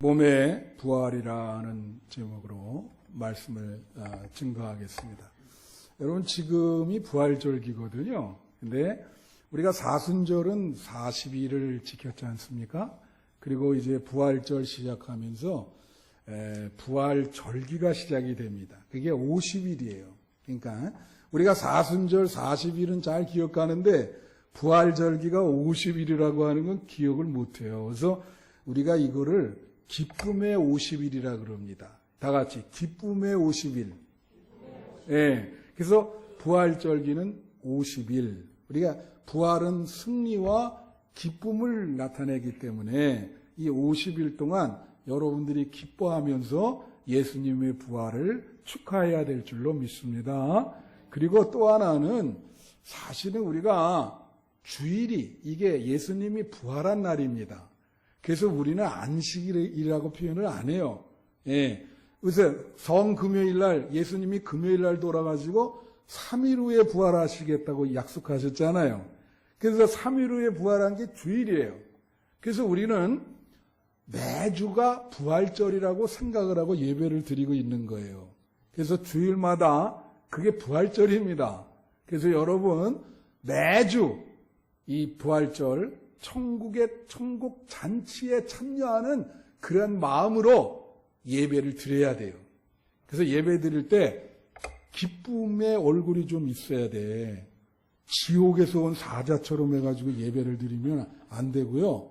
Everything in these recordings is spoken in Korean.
몸의 부활이라는 제목으로 말씀을 증거하겠습니다. 여러분, 지금이 부활절기거든요. 근데 우리가 사순절은 40일을 지켰지 않습니까? 그리고 이제 부활절 시작하면서 부활절기가 시작이 됩니다. 그게 50일이에요. 그러니까 우리가 사순절 40일은 잘 기억하는데 부활절기가 50일이라고 하는 건 기억을 못해요. 그래서 우리가 이거를 기쁨의 50일이라 그럽니다. 다 같이 기쁨의 50일. 예. 그래서 부활절기는 50일. 우리가 부활은 승리와 기쁨을 나타내기 때문에 이 50일 동안 여러분들이 기뻐하면서 예수님의 부활을 축하해야 될 줄로 믿습니다. 그리고 또 하나는 사실은 우리가 주일이 이게 예수님이 부활한 날입니다. 그래서 우리는 안식일이라고 표현을 안 해요. 예. 그래서 성금요일 날 예수님이 금요일 날 돌아가시고 3일 후에 부활하시겠다고 약속하셨잖아요. 그래서 3일 후에 부활한 게 주일이에요. 그래서 우리는 매주가 부활절이라고 생각을 하고 예배를 드리고 있는 거예요. 그래서 주일마다 그게 부활절입니다. 그래서 여러분 매주 이 부활절 천국 잔치에 참여하는 그런 마음으로 예배를 드려야 돼요. 그래서 예배 드릴 때 기쁨의 얼굴이 좀 있어야 돼. 지옥에서 온 사자처럼 해가지고 예배를 드리면 안 되고요.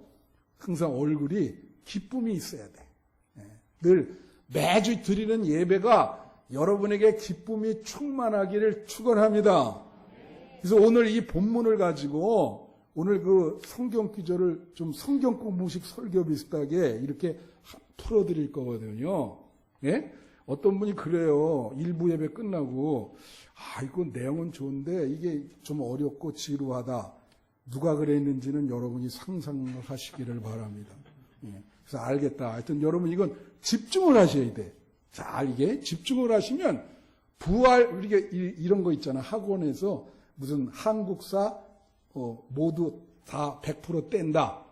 항상 얼굴이 기쁨이 있어야 돼. 늘 매주 드리는 예배가 여러분에게 기쁨이 충만하기를 축원합니다. 그래서 오늘 이 본문을 가지고 오늘 그 성경 기절을 좀 성경 공부식 설교 비슷하게 이렇게 풀어드릴 거거든요. 예? 어떤 분이 그래요. 일부 예배 끝나고 이거 내용은 좋은데 이게 좀 어렵고 지루하다. 누가 그랬는지는 여러분이 상상하시기를 바랍니다. 예. 그래서 알겠다. 하여튼 여러분 이건 집중을 하셔야 돼. 자, 이게 집중을 하시면 부활 우리가 이런 거 있잖아. 학원에서 무슨 한국사 모두 다 100% 뗀다.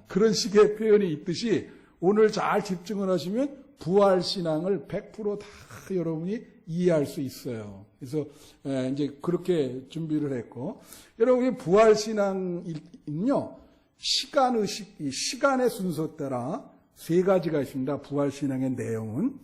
그런 식의 표현이 있듯이 오늘 잘 집중을 하시면 부활신앙을 100% 다 여러분이 이해할 수 있어요. 그래서 이제 그렇게 준비를 했고, 여러분이 부활신앙은요, 시간의식, 시간의 순서 따라 세 가지가 있습니다. 부활신앙의 내용은.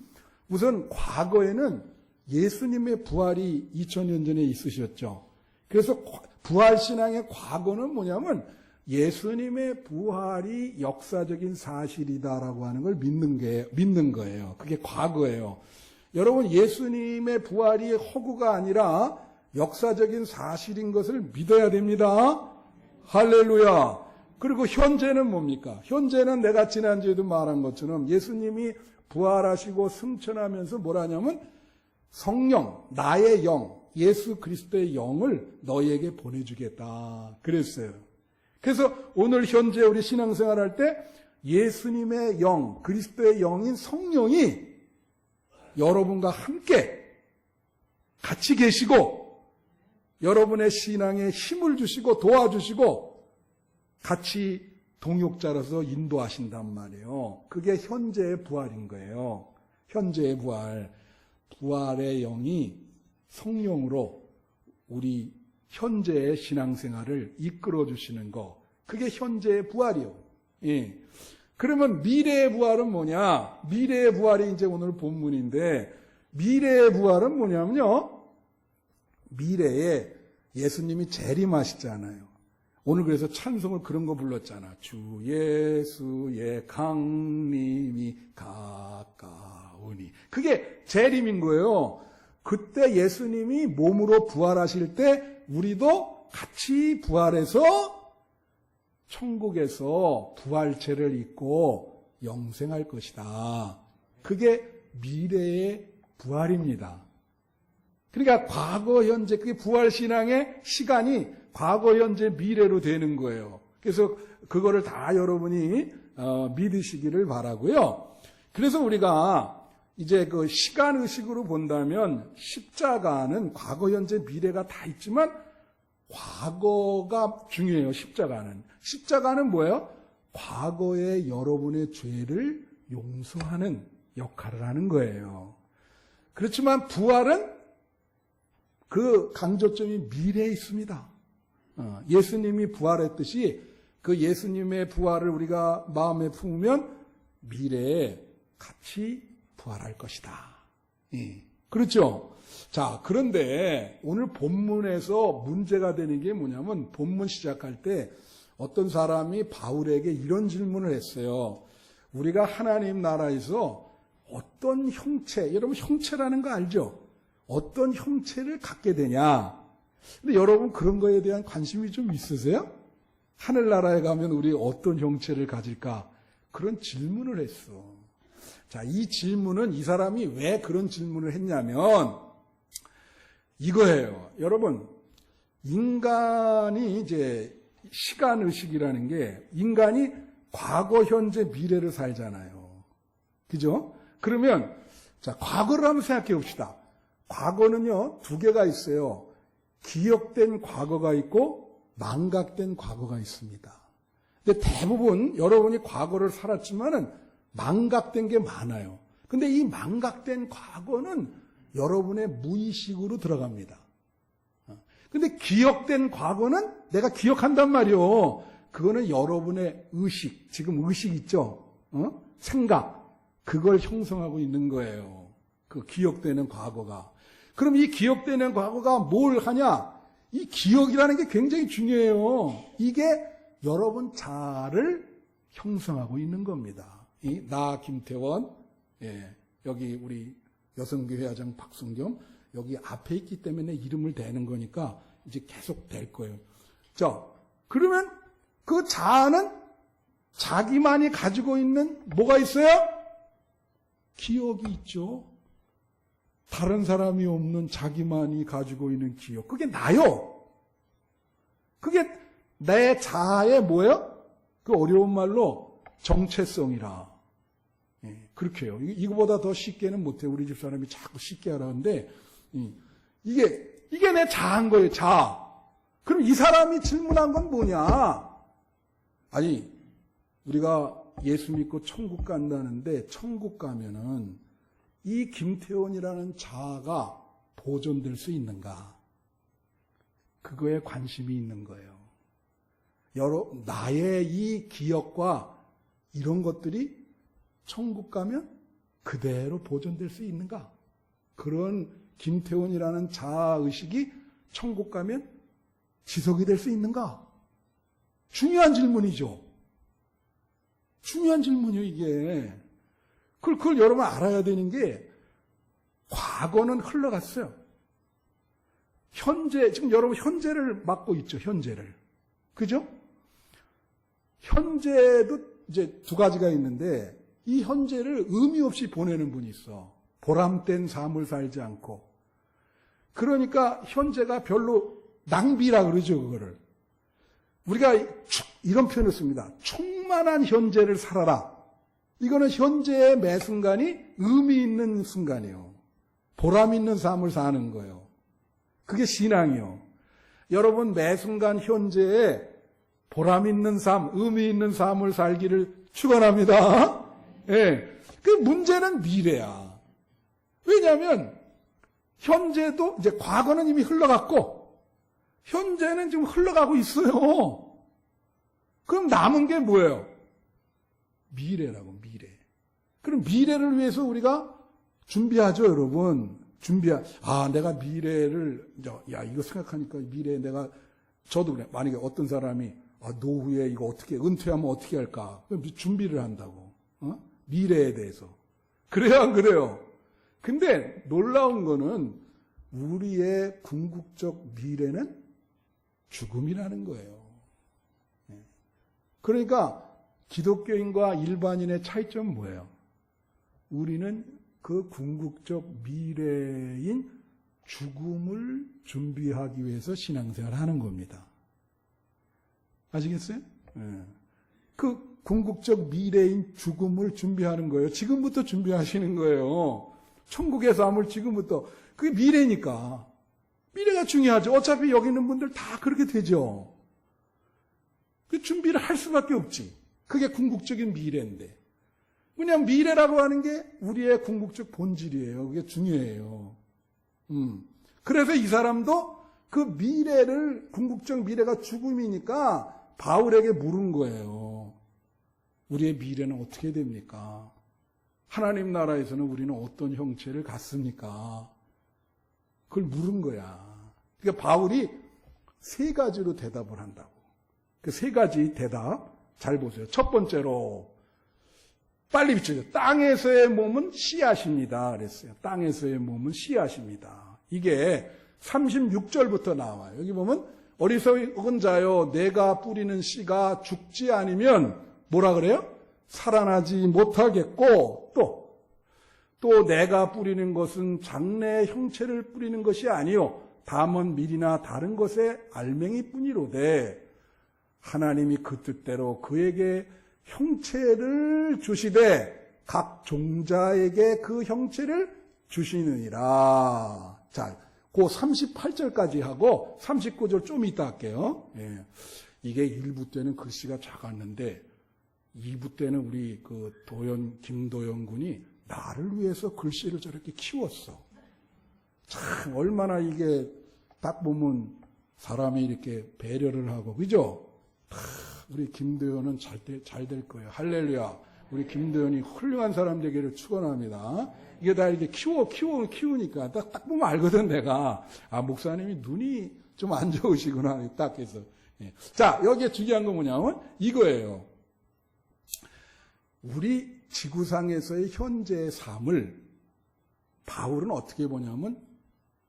우선 과거에는 예수님의 부활이 2000년 전에 있으셨죠. 그래서 부활신앙의 과거는 뭐냐면 예수님의 부활이 역사적인 사실이다라고 하는 걸 믿는 거예요. 그게 과거예요. 여러분, 예수님의 부활이 허구가 아니라 역사적인 사실인 것을 믿어야 됩니다. 할렐루야. 그리고 현재는 뭡니까? 현재는 내가 지난주에도 말한 것처럼 예수님이 부활하시고 승천하면서 뭐라냐면 성령, 나의 영, 예수 그리스도의 영을 너희에게 보내주겠다. 그랬어요. 그래서 오늘 현재 우리 신앙생활할 때 예수님의 영, 그리스도의 영인 성령이 여러분과 함께 같이 계시고 여러분의 신앙에 힘을 주시고 도와주시고 같이 동역자로서 인도하신단 말이에요. 그게 현재의 부활인 거예요. 현재의 부활. 부활의 영이 성령으로 우리 현재의 신앙생활을 이끌어 주시는 거. 그게 현재의 부활이요. 예. 그러면 미래의 부활은 뭐냐? 미래의 부활이 이제 오늘 본문인데, 미래의 부활은 뭐냐면요. 미래에 예수님이 재림하시잖아요. 오늘 그래서 찬송을 그런 거 불렀잖아. 주 예수의 강림이 가까우니. 그게 재림인 거예요. 그때 예수님이 몸으로 부활하실 때 우리도 같이 부활해서 천국에서 부활체를 입고 영생할 것이다. 그게 미래의 부활입니다. 그러니까 과거, 현재, 그게 부활신앙의 시간이 과거, 현재, 미래로 되는 거예요. 그래서 그거를 다 여러분이 믿으시기를 바라고요. 그래서 우리가 이제 그 시간 의식으로 본다면 십자가는 과거, 현재, 미래가 다 있지만 과거가 중요해요. 십자가는 뭐예요? 과거의 여러분의 죄를 용서하는 역할을 하는 거예요. 그렇지만 부활은 그 강조점이 미래에 있습니다. 예수님이 부활했듯이 그 예수님의 부활을 우리가 마음에 품으면 미래에 같이 부활할 것이다. 그렇죠? 자, 그런데 오늘 본문에서 문제가 되는 게 뭐냐면 본문 시작할 때 어떤 사람이 바울에게 이런 질문을 했어요. 우리가 하나님 나라에서 어떤 형체, 여러분 형체라는 거 알죠? 어떤 형체를 갖게 되냐? 근데 여러분 그런 거에 대한 관심이 좀 있으세요? 하늘나라에 가면 우리 어떤 형체를 가질까? 그런 질문을 했어. 자, 이 질문은 이 사람이 왜 그런 질문을 했냐면 이거예요. 여러분, 인간이 이제 시간의식이라는 게 인간이 과거, 현재, 미래를 살잖아요. 그죠? 그러면, 자, 과거를 한번 생각해 봅시다. 과거는요, 두 개가 있어요. 기억된 과거가 있고, 망각된 과거가 있습니다. 근데 대부분 여러분이 과거를 살았지만은 망각된 게 많아요. 근데 이 망각된 과거는 여러분의 무의식으로 들어갑니다. 근데 기억된 과거는 내가 기억한단 말이요. 그거는 여러분의 의식, 지금 의식 있죠? 생각. 그걸 형성하고 있는 거예요. 그 기억되는 과거가. 그럼 이 기억되는 과거가 뭘 하냐? 이 기억이라는 게 굉장히 중요해요. 이게 여러분 자아를 형성하고 있는 겁니다. 나 김태원, 여기 우리 여성교회 회장 박승겸, 여기 앞에 있기 때문에 이름을 대는 거니까 이제 계속 될 거예요. 자, 그러면 그 자아는 자기만이 가지고 있는 뭐가 있어요? 기억이 있죠. 다른 사람이 없는 자기만이 가지고 있는 기억. 그게 나요. 그게 내 자아의 뭐예요? 그 어려운 말로 정체성이라. 그렇게 해요. 이거보다 더 쉽게는 못해요. 우리 집사람이 자꾸 쉽게 하라는데, 이게 내 자아인 거예요, 자아. 그럼 이 사람이 질문한 건 뭐냐? 아니, 우리가 예수 믿고 천국 간다는데, 천국 가면은 이 김태원이라는 자아가 보존될 수 있는가? 그거에 관심이 있는 거예요. 나의 이 기억과 이런 것들이 천국 가면 그대로 보존될 수 있는가? 그런 김태원이라는 자아의식이 천국 가면 지속이 될 수 있는가? 중요한 질문이죠. 중요한 질문이에요, 이게. 그걸 여러분 알아야 되는 게 과거는 흘러갔어요. 지금 여러분 현재를 맡고 있죠, 현재를. 그죠? 현재도 이제 두 가지가 있는데 이 현재를 의미 없이 보내는 분이 있어. 보람된 삶을 살지 않고. 그러니까 현재가 별로 낭비라 그러죠, 그거를. 우리가 이런 표현을 씁니다. 충만한 현재를 살아라. 이거는 현재의 매 순간이 의미 있는 순간이에요. 보람 있는 삶을 사는 거예요. 그게 신앙이요. 여러분 매 순간 현재에 보람 있는 삶, 의미 있는 삶을 살기를 축원합니다. 예. 그 문제는 미래야. 왜냐하면 현재도 이제 과거는 이미 흘러갔고 현재는 지금 흘러가고 있어요. 그럼 남은 게 뭐예요? 미래라고, 미래. 그럼 미래를 위해서 우리가 준비하죠, 여러분. 내가 미래를, 이거 생각하니까 미래에 저도 그래. 만약에 어떤 사람이, 노후에 이거 어떻게, 은퇴하면 어떻게 할까? 준비를 한다고. 미래에 대해서. 그래요, 안 그래요? 근데 놀라운 거는 우리의 궁극적 미래는 죽음이라는 거예요. 그러니까 기독교인과 일반인의 차이점은 뭐예요? 우리는 그 궁극적 미래인 죽음을 준비하기 위해서 신앙생활을 하는 겁니다. 아시겠어요? 예. 그 궁극적 미래인 죽음을 준비하는 거예요. 지금부터 준비하시는 거예요. 천국의 삶을 지금부터. 그게 미래니까. 미래가 중요하죠. 어차피 여기 있는 분들 다 그렇게 되죠. 그 준비를 할 수밖에 없지. 그게 궁극적인 미래인데. 그냥 미래라고 하는 게 우리의 궁극적 본질이에요. 그게 중요해요. 그래서 이 사람도 그 미래를, 궁극적 미래가 죽음이니까 바울에게 물은 거예요. 우리의 미래는 어떻게 됩니까? 하나님 나라에서는 우리는 어떤 형체를 갖습니까? 그걸 물은 거야. 그러니까 바울이 세 가지로 대답을 한다고. 그 세 가지 대답 잘 보세요. 첫 번째로 빨리 비춰줘. 땅에서의 몸은 씨앗입니다. 그랬어요. 땅에서의 몸은 씨앗입니다. 이게 36절부터 나와요. 여기 보면 어리석은 자여 내가 뿌리는 씨가 죽지 않으면 뭐라 그래요? 살아나지 못하겠고 또 내가 뿌리는 것은 장래의 형체를 뿌리는 것이 아니요 다만 밀이나 다른 것의 알맹이 뿐이로되 하나님이 그 뜻대로 그에게 형체를 주시되 각 종자에게 그 형체를 주시느니라. 자, 그 38절까지 하고 39절 좀 이따 할게요. 예. 이게 1부 때는 글씨가 작았는데 2부 때는 우리 그 김도연 군이 나를 위해서 글씨를 저렇게 키웠어. 참 얼마나 이게 딱 보면 사람이 이렇게 배려를 하고 그죠? 우리 김도연은 잘 될 거예요. 할렐루야. 우리 김도연이 훌륭한 사람 되기를 축원합니다. 이게 다 이렇게 키우니까 딱 보면 알거든 내가. 아 목사님이 눈이 좀 안 좋으시구나 딱 해서. 예. 자 여기에 중요한 건 뭐냐면 이거예요. 우리 지구상에서의 현재의 삶을 바울은 어떻게 보냐면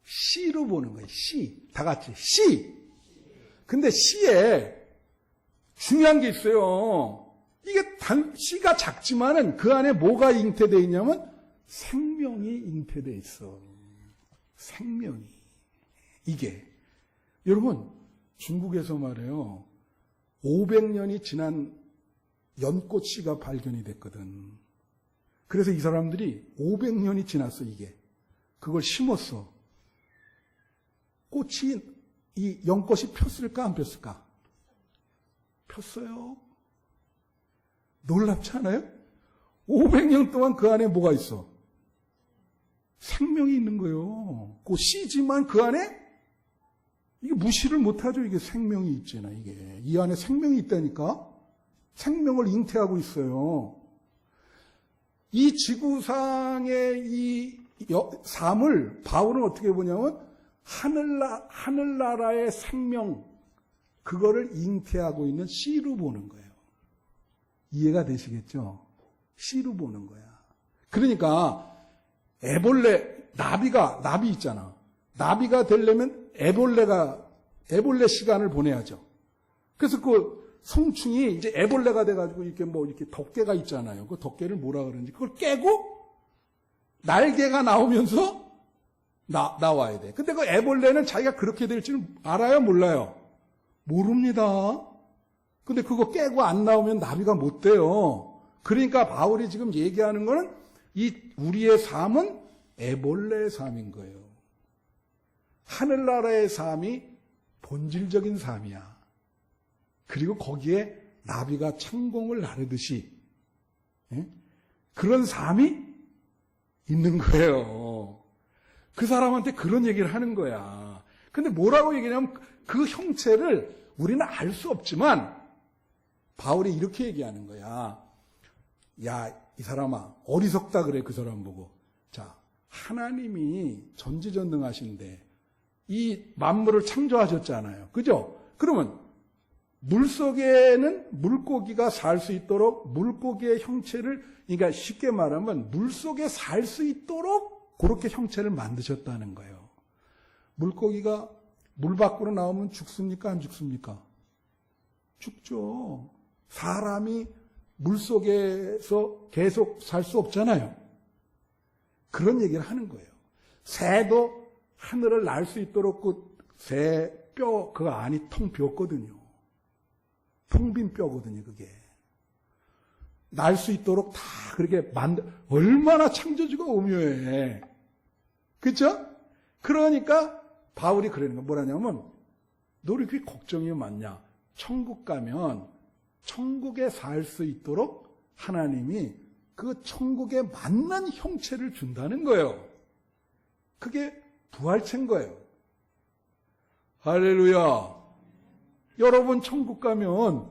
씨로 보는 거예요. 씨. 다 같이 씨. 근데 씨에 중요한 게 있어요. 이게 씨가 작지만은 그 안에 뭐가 잉태되어 있냐면 생명이 잉태되어 있어. 생명이. 이게. 여러분, 중국에서 말해요. 500년이 지난 연꽃씨가 발견이 됐거든. 그래서 이 사람들이 500년이 지났어, 이게. 그걸 심었어. 꽃이, 이 연꽃이 폈을까, 안 폈을까? 폈어요. 놀랍지 않아요? 500년 동안 그 안에 뭐가 있어? 생명이 있는 거예요. 그 씨지만 그 안에 이게 무시를 못하죠. 이게 생명이 있잖아. 이게 이 안에 생명이 있다니까. 생명을 잉태하고 있어요. 이 지구상의 이 삶을 바울은 어떻게 보냐면 하늘나라의 생명 그거를 잉태하고 있는 씨로 보는 거예요. 이해가 되시겠죠? 씨로 보는 거야. 그러니까 나비 있잖아. 나비가 되려면 애벌레 시간을 보내야죠. 그래서 그 성충이 이제 애벌레가 돼가지고 이렇게 덮개가 있잖아요. 그 덮개를 뭐라 그러는지 그걸 깨고 날개가 나오면서 나와야 돼. 근데 그 애벌레는 자기가 그렇게 될 줄 알아요? 몰라요? 모릅니다. 근데 그거 깨고 안 나오면 나비가 못 돼요. 그러니까 바울이 지금 얘기하는 거는 우리의 삶은 애벌레의 삶인 거예요. 하늘나라의 삶이 본질적인 삶이야. 그리고 거기에 나비가 창공을 나르듯이 그런 삶이 있는 거예요. 그 사람한테 그런 얘기를 하는 거야. 근데 뭐라고 얘기하냐면 그 형체를 우리는 알 수 없지만 바울이 이렇게 얘기하는 거야. 야, 이 사람아, 어리석다 그래, 그 사람 보고. 자, 하나님이 전지전능하신데 이 만물을 창조하셨잖아요. 그죠? 그러면 물속에는 물고기가 살 수 있도록 물고기의 형체를, 그러니까 쉽게 말하면 물속에 살 수 있도록 그렇게 형체를 만드셨다는 거예요. 물고기가 물 밖으로 나오면 죽습니까? 안 죽습니까? 죽죠. 사람이 물속에서 계속 살 수 없잖아요. 그런 얘기를 하는 거예요. 새도 하늘을 날 수 있도록 그 새 뼈, 그 안이 텅 비었거든요. 텅 빈 뼈거든요, 그게. 날 수 있도록 다 그렇게 얼마나 창조주가 오묘해. 그쵸? 그러니까 바울이 그러는 거 뭐라냐면, 너를 그게 걱정이 많냐? 천국 가면 천국에 살 수 있도록 하나님이 그 천국에 맞는 형체를 준다는 거예요. 그게 부활체인 거예요. 할렐루야. 여러분 천국 가면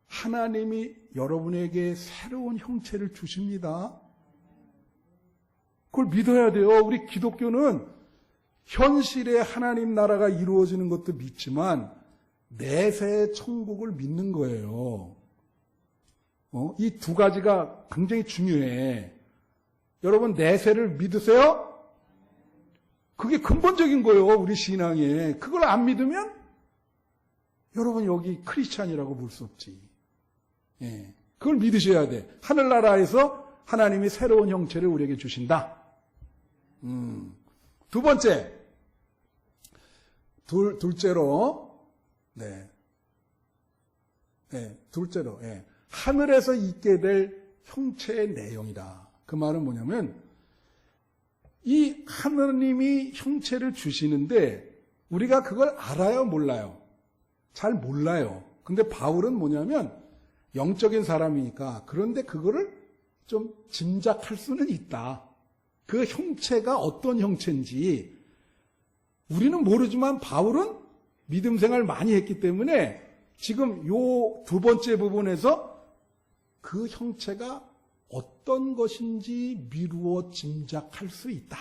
하나님이 여러분에게 새로운 형체를 주십니다. 그걸 믿어야 돼요. 우리 기독교는 현실에 하나님 나라가 이루어지는 것도 믿지만 내세의 천국을 믿는 거예요. 이 두 가지가 굉장히 중요해. 여러분 내세를 믿으세요? 그게 근본적인 거예요. 우리 신앙에. 그걸 안 믿으면 여러분 여기 크리스찬이라고 볼 수 없지. 예, 그걸 믿으셔야 돼. 하늘나라에서 하나님이 새로운 형체를 우리에게 주신다. 두 번째, 둘째로, 둘째로, 하늘에서 있게 될 형체의 내용이다. 그 말은 뭐냐면, 이 하나님이 형체를 주시는데, 우리가 그걸 알아요, 몰라요? 잘 몰라요. 근데 바울은 뭐냐면, 영적인 사람이니까, 그런데 그거를 좀 짐작할 수는 있다. 그 형체가 어떤 형체인지 우리는 모르지만 바울은 믿음 생활을 많이 했기 때문에 지금 요 두 번째 부분에서 그 형체가 어떤 것인지 미루어 짐작할 수 있다.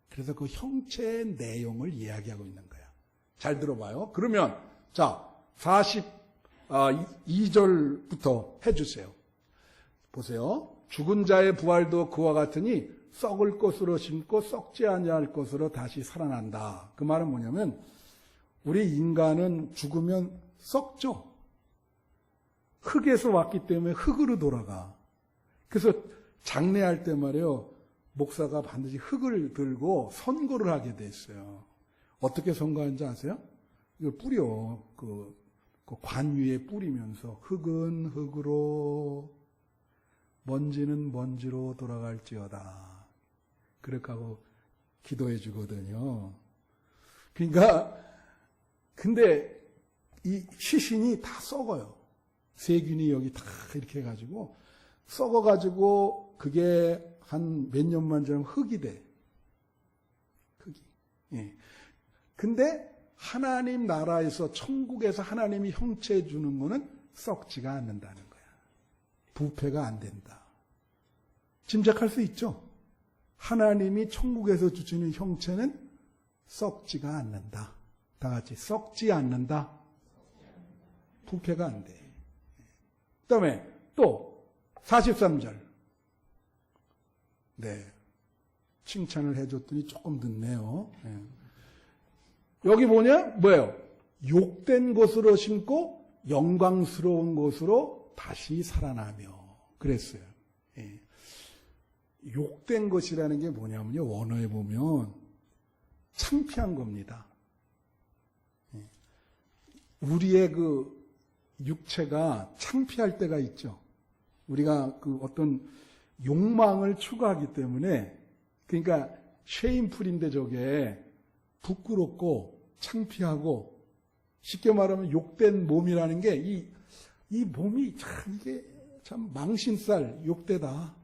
그래서 그 형체의 내용을 이야기하고 있는 거야. 잘 들어봐요. 그러면 자 42절부터 해주세요. 보세요. 죽은 자의 부활도 그와 같으니 썩을 것으로 심고 썩지 아니할 것으로 다시 살아난다. 그 말은 뭐냐면 우리 인간은 죽으면 썩죠. 흙에서 왔기 때문에 흙으로 돌아가. 그래서 장례할 때 말이에요. 목사가 반드시 흙을 들고 선고를 하게 됐어요. 어떻게 선고하는지 아세요? 이걸 뿌려. 그 관 위에 뿌리면서 흙은 흙으로 먼지는 먼지로 돌아갈지어다. 그렇게 하고 기도해 주거든요. 그러니까 근데 이 시신이 다 썩어요. 세균이 여기 다 이렇게 해가지고 썩어가지고 그게 한 몇 년만 지나면 흙이 돼. 흙이. 예. 근데 하나님 나라에서 천국에서 하나님이 형체해 주는 거는 썩지가 않는다는 거야. 부패가 안 된다. 짐작할 수 있죠? 하나님이 천국에서 주시는 형체는 썩지가 않는다. 다 같이 썩지 않는다. 부패가 안 돼. 그 다음에 또 43절. 네. 칭찬을 해줬더니 조금 늦네요. 네. 여기 뭐예요? 욕된 것으로 심고 영광스러운 것으로 다시 살아나며. 그랬어요. 예. 욕된 것이라는 게 뭐냐면요. 원어에 보면 창피한 겁니다. 예. 우리의 그 육체가 창피할 때가 있죠. 우리가 그 어떤 욕망을 추구하기 때문에 그러니까 쉐임풀인데 저게 부끄럽고 창피하고 쉽게 말하면 욕된 몸이라는 게 이 몸이 참 이게 참 망신살 욕되다.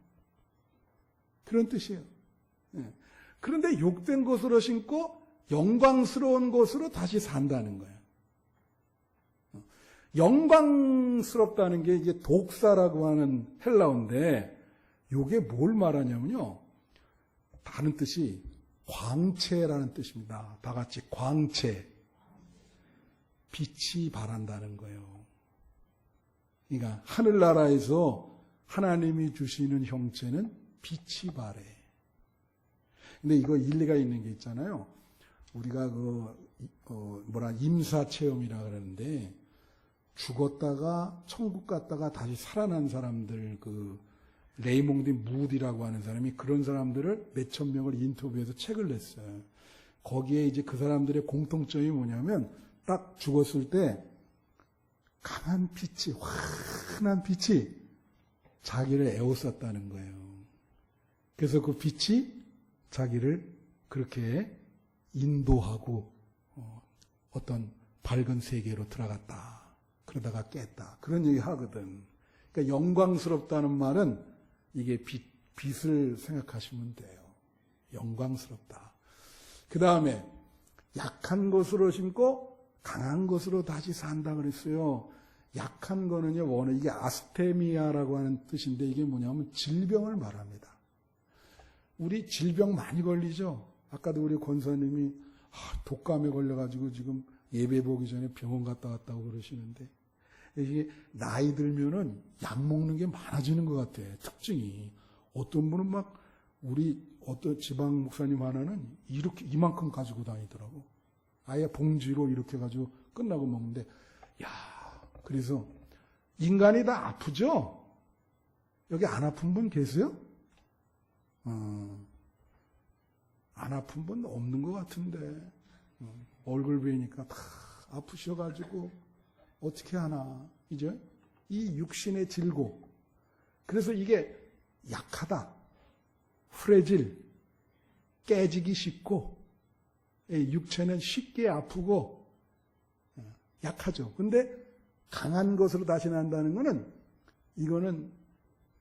그런 뜻이에요. 예. 그런데 욕된 것으로 심고 영광스러운 것으로 다시 산다는 거예요. 영광스럽다는 게 이게 독사라고 하는 헬라어인데 이게 뭘 말하냐면요. 다른 뜻이 광채라는 뜻입니다. 다 같이 광채. 빛이 바란다는 거예요. 그러니까 하늘나라에서 하나님이 주시는 형체는 빛이 바래. 근데 이거 일리가 있는 게 있잖아요. 우리가 임사체험이라 그러는데 죽었다가 천국 갔다가 다시 살아난 사람들 레이몽드 무디라고 하는 사람이 그런 사람들을 몇천 명을 인터뷰해서 책을 냈어요. 거기에 이제 그 사람들의 공통점이 뭐냐면 딱 죽었을 때 강한 빛이, 환한 빛이 자기를 에워쌌다는 거예요. 그래서 그 빛이 자기를 그렇게 인도하고 어떤 밝은 세계로 들어갔다. 그러다가 깼다. 그런 얘기 하거든. 그러니까 영광스럽다는 말은 이게 빛을 생각하시면 돼요. 영광스럽다. 그 다음에 약한 것으로 심고 강한 것으로 다시 산다 그랬어요. 약한 거는요, 원래 이게 아스테미아라고 하는 뜻인데 이게 뭐냐면 질병을 말합니다. 우리 질병 많이 걸리죠? 아까도 우리 권사님이 독감에 걸려가지고 지금 예배 보기 전에 병원 갔다 왔다고 그러시는데 이게 나이 들면은 약 먹는 게 많아지는 것 같아. 특징이. 어떤 분은 막 우리 어떤 지방 목사님 하나는 이렇게 이만큼 가지고 다니더라고. 아예 봉지로 이렇게 가지고 끝나고 먹는데 야, 그래서 인간이 다 아프죠? 여기 안 아픈 분 계세요? 안 아픈 분 없는 것 같은데 얼굴 뵈니까 다 아프셔가지고 어떻게 하나 이제 이 육신의 질고 그래서 이게 약하다, 프레질, 깨지기 쉽고 육체는 쉽게 아프고 약하죠. 근데 강한 것으로 다시 난다는 것은 이거는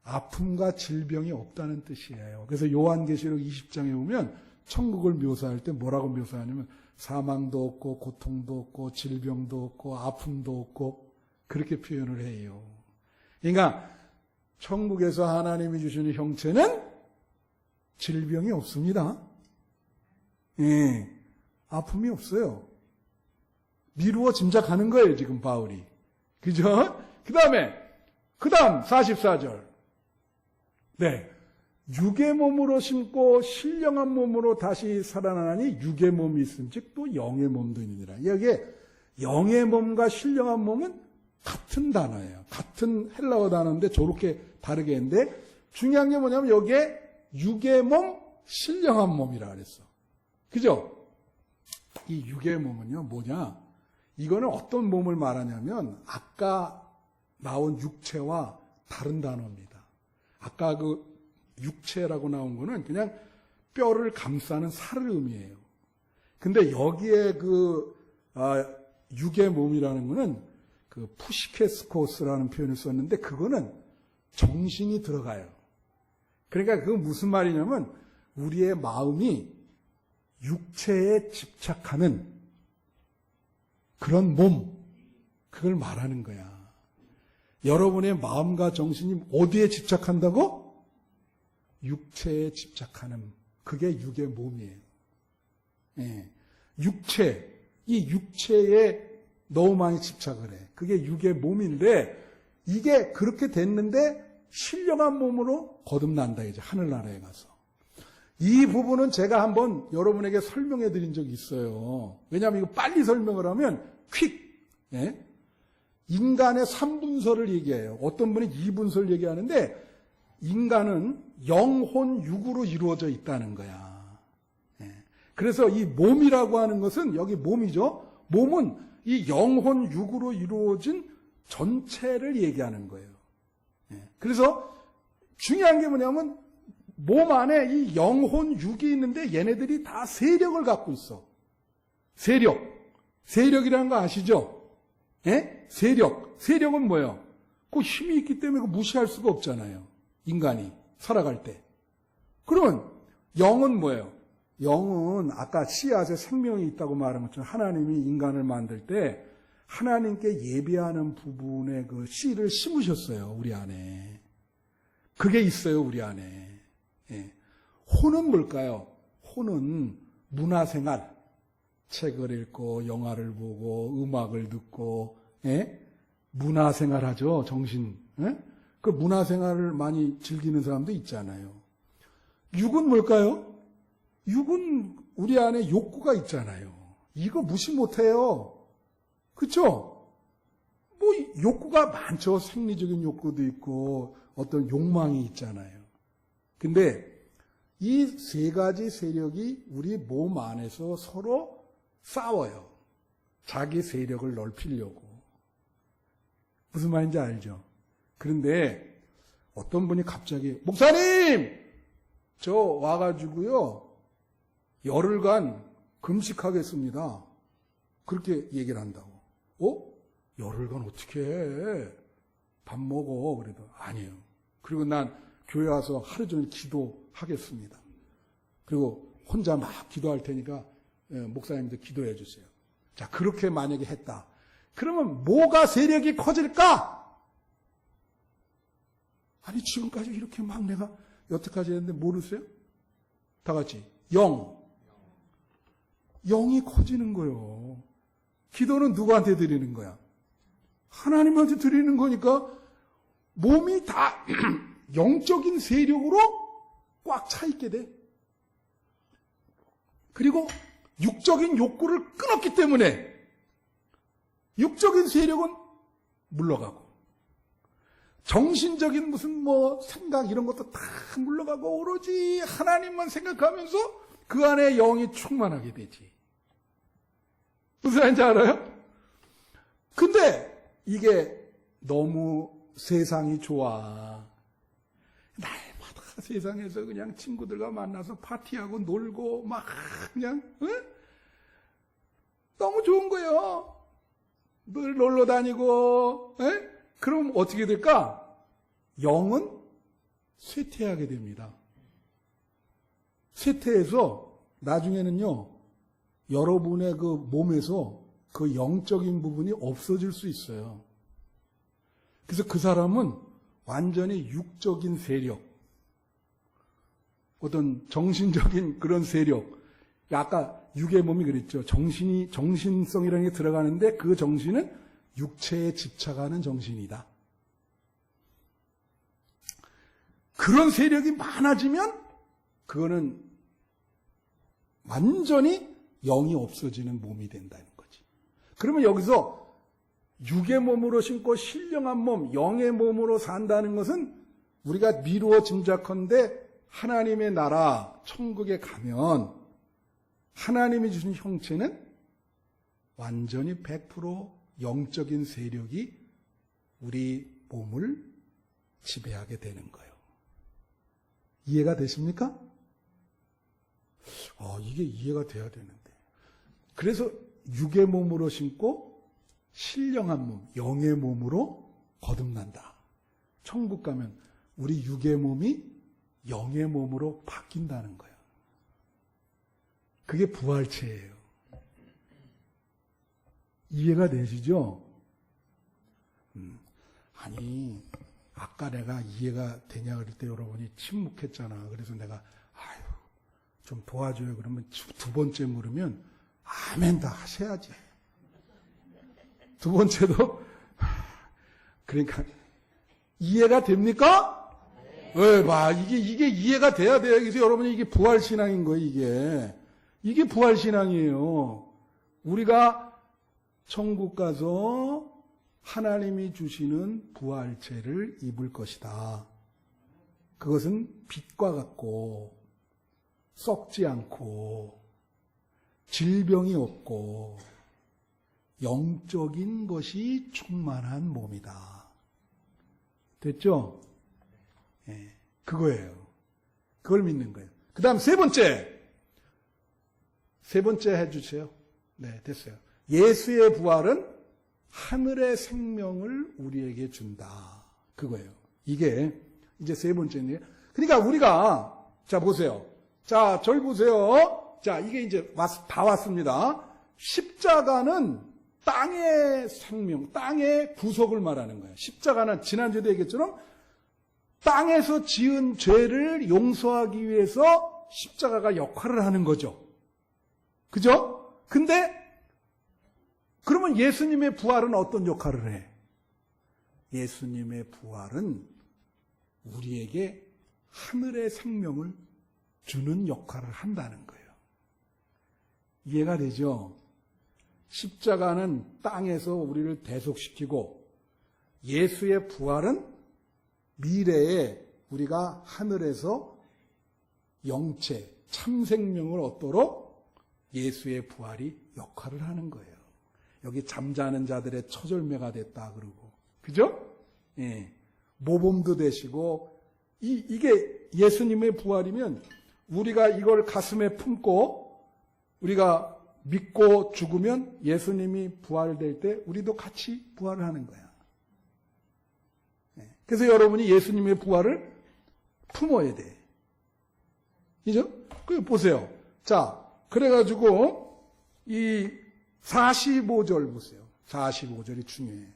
아픔과 질병이 없다는 뜻이에요. 그래서 요한계시록 20장에 보면 천국을 묘사할 때 뭐라고 묘사하냐면 사망도 없고 고통도 없고 질병도 없고 아픔도 없고 그렇게 표현을 해요. 그러니까 천국에서 하나님이 주시는 형체는 질병이 없습니다. 예, 아픔이 없어요. 미루어 짐작하는 거예요, 지금 바울이. 그죠? 그 다음 44절. 네. 육의 몸으로 심고 신령한 몸으로 다시 살아나니 육의 몸이 있음, 즉 또 영의 몸도 있느니라. 여기에 영의 몸과 신령한 몸은 같은 단어예요. 같은 헬라어 단어인데 저렇게 다르게 했는데 중요한 게 뭐냐면 여기에 육의 몸, 신령한 몸이라 그랬어. 그죠? 이 육의 몸은요, 뭐냐? 이거는 어떤 몸을 말하냐면 아까 나온 육체와 다른 단어입니다. 아까 그 육체라고 나온 거는 그냥 뼈를 감싸는 살을 의미해요. 근데 여기에 육의 몸이라는 거는 그 푸시케스코스라는 표현을 썼는데 그거는 정신이 들어가요. 그러니까 그건 무슨 말이냐면 우리의 마음이 육체에 집착하는 그런 몸, 그걸 말하는 거야. 여러분의 마음과 정신이 어디에 집착한다고? 육체에 집착하는 그게 육의 몸이에요. 예. 이 육체에 너무 많이 집착을 해. 그게 육의 몸인데 이게 그렇게 됐는데 신령한 몸으로 거듭난다 이제 하늘나라에 가서. 이 부분은 제가 한번 여러분에게 설명해 드린 적이 있어요. 왜냐하면 이거 빨리 설명을 하면 퀵. 예? 인간의 3분설을 얘기해요. 어떤 분이 2분설 얘기하는데 인간은 영혼, 육으로 이루어져 있다는 거야. 예. 그래서 이 몸이라고 하는 것은 여기 몸이죠. 몸은 이 영혼, 육으로 이루어진 전체를 얘기하는 거예요. 예. 그래서 중요한 게 뭐냐면 몸 안에 이 영혼, 육이 있는데 얘네들이 다 세력을 갖고 있어. 세력이라는 거 아시죠? 예? 세력은 뭐예요? 그 힘이 있기 때문에 무시할 수가 없잖아요. 인간이 살아갈 때. 그러면 영은 뭐예요? 영은 아까 씨앗에 생명이 있다고 말한 것처럼 하나님이 인간을 만들 때 하나님께 예배하는 부분에 그 씨를 심으셨어요. 우리 안에. 그게 있어요. 우리 안에. 예. 혼은 뭘까요? 혼은 문화생활. 책을 읽고 영화를 보고 음악을 듣고 예? 문화생활 하죠. 정신. 예? 그 문화생활을 많이 즐기는 사람도 있잖아요. 육은 뭘까요? 육은 우리 안에 욕구가 있잖아요. 이거 무시 못해요. 그렇죠? 뭐 욕구가 많죠. 생리적인 욕구도 있고 어떤 욕망이 있잖아요. 근데 이 세 가지 세력이 우리 몸 안에서 서로 싸워요. 자기 세력을 넓히려고. 무슨 말인지 알죠? 그런데 어떤 분이 갑자기 목사님! 저 와가지고요 열흘간 금식하겠습니다. 그렇게 얘기를 한다고. 열흘간 어떻게 해? 밥 먹어. 그래도 아니에요. 그리고 난 교회 와서 하루 종일 기도하겠습니다. 그리고 혼자 막 기도할 테니까 목사님도 기도해 주세요. 자, 그렇게 만약에 했다. 그러면 뭐가 세력이 커질까? 아니, 지금까지 이렇게 막 내가 여태까지 했는데 모르세요? 다 같이. 영이 커지는 거예요. 기도는 누구한테 드리는 거야? 하나님한테 드리는 거니까 몸이 다 영적인 세력으로 꽉 차 있게 돼. 그리고 육적인 욕구를 끊었기 때문에 육적인 세력은 물러가고 정신적인 무슨 생각 이런 것도 다 물러가고 오로지 하나님만 생각하면서 그 안에 영이 충만하게 되지. 무슨 말인지 알아요? 근데 이게 너무 세상이 좋아. 날마다 세상에서 그냥 친구들과 만나서 파티하고 놀고 막 그냥 너무 좋은 거예요. 늘 놀러 다니고 그럼 어떻게 될까? 영은 쇠퇴하게 됩니다. 쇠퇴해서 나중에는요 여러분의 그 몸에서 그 영적인 부분이 없어질 수 있어요. 그래서 그 사람은 완전히 육적인 세력, 어떤 정신적인 그런 세력, 아까 육의 몸이 그랬죠. 정신성이라는 게 들어가는데 그 정신은 육체에 집착하는 정신이다. 그런 세력이 많아지면 그거는 완전히 영이 없어지는 몸이 된다는 거지. 그러면 여기서 육의 몸으로 신고 신령한 몸, 영의 몸으로 산다는 것은 우리가 미루어 짐작컨대 하나님의 나라, 천국에 가면 하나님이 주신 형체는 완전히 100% 영적인 세력이 우리 몸을 지배하게 되는 거예요. 이해가 되십니까? 이게 이해가 돼야 되는데. 그래서 육의 몸으로 신고 신령한 몸, 영의 몸으로 거듭난다. 천국 가면 우리 육의 몸이 영의 몸으로 바뀐다는 거예요. 그게 부활체예요. 이해가 되시죠? 아니, 아까 내가 이해가 되냐 그럴 때 여러분이 침묵했잖아. 그래서 내가 좀 도와줘요. 그러면 두 번째 물으면 아멘 다 하셔야지. 두 번째도 그러니까 이해가 됩니까? 왜 봐. 이게 이해가 돼야 돼요. 그래서 여러분이 이게 부활 신앙인 거예요, 이게 부활 신앙이에요. 우리가 천국 가서 하나님이 주시는 부활체를 입을 것이다. 그것은 빛과 같고 썩지 않고 질병이 없고 영적인 것이 충만한 몸이다. 됐죠? 예, 그거예요. 그걸 믿는 거예요. 그 다음 세 번째 해주세요. 네, 됐어요. 예수의 부활은 하늘의 생명을 우리에게 준다. 그거예요. 이게 이제 세 번째네요. 그러니까 우리가 자 보세요. 자, 저기 보세요. 자, 이게 이제 다 왔습니다. 십자가는 땅의 생명, 땅의 구속을 말하는 거예요. 십자가는 지난주에도 얘기했처럼 땅에서 지은 죄를 용서하기 위해서 십자가가 역할을 하는 거죠. 그죠? 근데 그러면 예수님의 부활은 어떤 역할을 해? 예수님의 부활은 우리에게 하늘의 생명을 주는 역할을 한다는 거예요. 이해가 되죠? 십자가는 땅에서 우리를 대속시키고 예수의 부활은 미래에 우리가 하늘에서 영체, 참생명을 얻도록 예수의 부활이 역할을 하는 거예요. 여기 잠자는 자들의 처절매가 됐다 그러고 그죠? 예. 모범도 되시고, 이게 예수님의 부활이면 우리가 이걸 가슴에 품고 우리가 믿고 죽으면 예수님이 부활될 때 우리도 같이 부활을 하는 거야. 예. 그래서 여러분이 예수님의 부활을 품어야 돼. 그죠? 그 보세요. 자, 그래가지고 이 45절 보세요. 45절이 중요해요.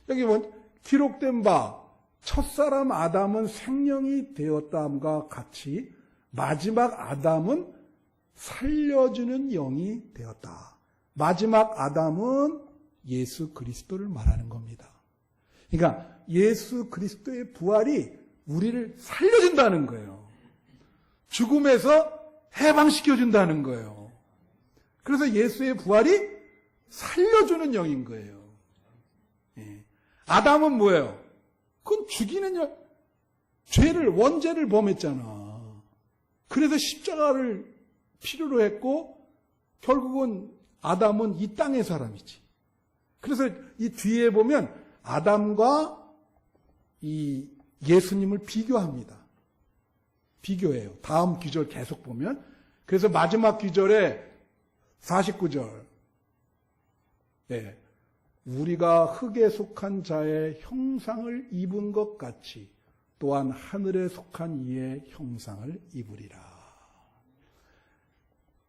여기 보면 기록된 바 첫사람 아담은 생명이 되었다함과 같이 마지막 아담은 살려주는 영이 되었다. 마지막 아담은 예수 그리스도를 말하는 겁니다. 그러니까 예수 그리스도의 부활이 우리를 살려준다는 거예요. 죽음에서 해방시켜준다는 거예요. 그래서 예수의 부활이 살려주는 영인 거예요. 예. 아담은 뭐예요? 그건 죽이는 영, 원죄를 범했잖아. 그래서 십자가를 필요로 했고, 결국은 아담은 이 땅의 사람이지. 그래서 이 뒤에 보면 아담과 이 예수님을 비교합니다. 비교해요. 다음 기절 계속 보면. 그래서 마지막 기절에 49절. 예. 우리가 흙에 속한 자의 형상을 입은 것 같이 또한 하늘에 속한 이의 형상을 입으리라.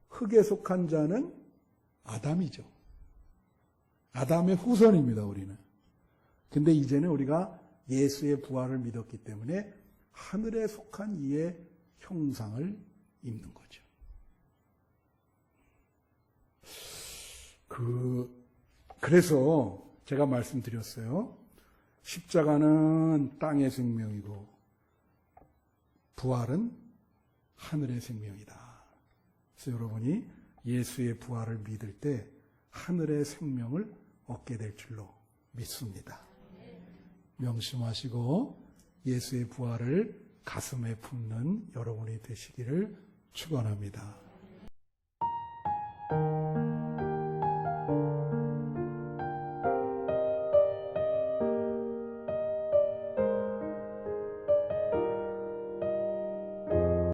흙에 속한 자는 아담이죠. 아담의 후손입니다, 우리는. 근데 이제는 우리가 예수의 부활을 믿었기 때문에 하늘에 속한 이의 형상을 입는 거죠. 그래서 제가 말씀드렸어요. 십자가는 땅의 생명이고 부활은 하늘의 생명이다. 그래서 여러분이 예수의 부활을 믿을 때 하늘의 생명을 얻게 될 줄로 믿습니다. 명심하시고 예수의 부활을 가슴에 품는 여러분이 되시기를 축원합니다.